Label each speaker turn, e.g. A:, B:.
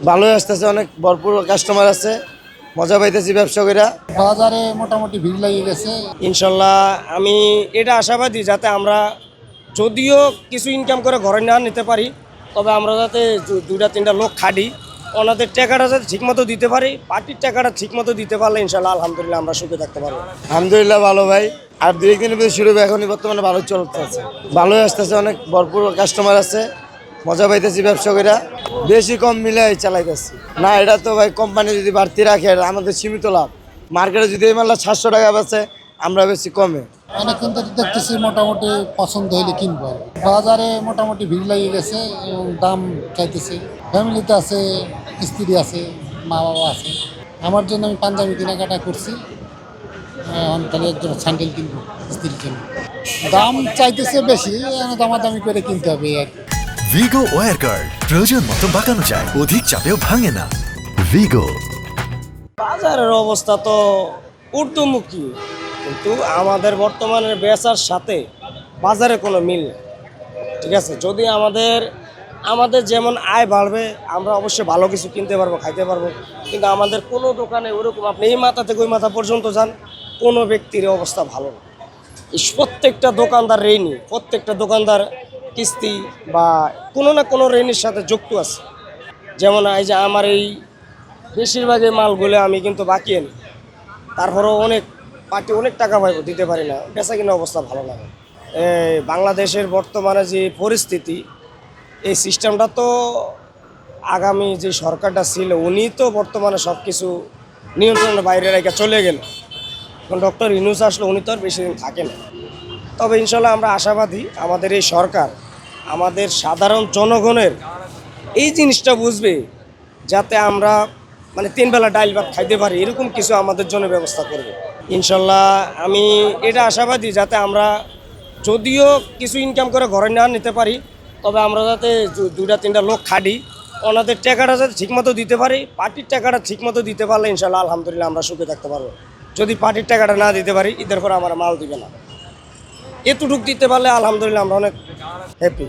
A: ভালোই আসতেছে, অনেক ভরপুর কাস্টমার আছে, মজা পাইতেছি ব্যবসা কইরা।
B: বাজারে মোটামুটি ভিড় লাগিয়ে গেছে।
C: ইনশাল্লাহ আমি এটা আশাবাদী যাতে আমরা যদিও কিছু ইনকাম করে ঘরে না নিতে পারি, তবে আমরা যাতে দুইটা তিনটা লোক খাটি, ওনাদের টাকাটা যাতে ঠিকমতো দিতে পারি, পার্টির টাকাটা ঠিকমতো দিতে পারলে ইনশাল্লাহ আলহামদুলিল্লাহ আমরা সুখে থাকতে পারবো।
A: আলহামদুলিল্লাহ ভালো ভাই, আর দুই একদিনের ভিতরে শুরু হবে, এখনই বর্তমানে ভালো চলতেছে, ভালোই আসতেছে, অনেক ভরপুর কাস্টমার আছে, মজা পাইতেছি ব্যবসা কইরা। বেশি কম মিলাই চালাইতেছি না, এটা তো ভাই কোম্পানি যদি বাড়তি রাখে আমাদের সীমিত লাভ। মার্কেটে যদি এই মাল্লা 700 টাকা বেচে, আমরা বেশি কমে।
B: অনেকক্ষণ তো দেখতেছি মোটামুটি পছন্দ হইলে কিনবো আর কি। বাজারে মোটামুটি ভিড় লাগিয়ে গেছে এবং দাম চাইতেছে। ফ্যামিলিতে আছে, স্ত্রী আছে, মা বাবা আছে। আমার জন্য আমি পাঞ্জাবি কেনাকাটা করছি, তাহলে একজন স্যান্ডেল কিনবো স্ত্রীর জন্য। দাম চাইতেছে বেশি, দামাদামি করে কিনতে হবে আর কি।
D: ভিগো ওয়্যার গার্ড প্রয়োজন মতো বাঁকানো যায়, অধিক চাপেও ভাঙে না। ভিগো।
C: বাজারের অবস্থা তো ঊর্ধ্বমুখী, কিন্তু আমাদের বর্তমানের বেচার সাথে বাজারে কোনো মিল নেই। ঠিক আছে, যদি আমাদের যেমন আয় বাড়বে, আমরা অবশ্যই ভালো কিছু কিনতে পারবো, খাইতে পারবো, কিন্তু আমাদের কোনো দোকানে ওরকম আপনি এই মাথা থেকে ওই মাথা পর্যন্ত যান, কোনো ব্যক্তির অবস্থা ভালো না। প্রত্যেকটা দোকানদার ঋণী, প্রত্যেকটা দোকানদার কিস্তি বা কোনো না কোনো ঋণের সাথে যুক্ত আছে। যেমন এই যে আমার এই বেশিরভাগ এই মালগুলো আমি কিন্তু বাকি আনি, তারপরেও অনেক পার্টি অনেক টাকা পাইব, দিতে পারি না, বেচা কিনা অবস্থা ভালো লাগে। বাংলাদেশের বর্তমানে যে পরিস্থিতি, এই সিস্টেমটা তো আগামী যে সরকারটা ছিল উনি তো বর্তমানে সব কিছু নিয়ন্ত্রণের বাইরে রেখে চলে গেল। এখন ডক্টর ইউনূস আসলে উনি তো আর বেশি দিন থাকে না। তবে ইনশাল্লাহ আমরা আশাবাদী আমাদের এই সরকার আমাদের সাধারণ জনগণের এই জিনিসটা বুঝবে, যাতে আমরা মানে 3 বেলা ডাইল ভাত খাইতে পারি, এরকম কিছু আমাদের জন্য ব্যবস্থা করবে ইনশাল্লাহ। আমি এটা আশাবাদী যাতে আমরা যদিও কিছু ইনকাম করে ঘরে না নিতে পারি, তবে আমরা যাতে দুইটা তিনটা লোক খাটি, ওনাদের টাকাটা যাতে ঠিকমতো দিতে পারি, পার্টির টাকাটা ঠিকমতো দিতে পারলে ইনশাল্লাহ আলহামদুলিল্লাহ আমরা সুখে থাকতে পারবো। যদি পার্টির টাকাটা না দিতে পারি, ঈদের পরে আমার মাল দিবে না, এতটুক দিতে পারলে আলহামদুলিল্লাহ আমরা অনেক হ্যাপি।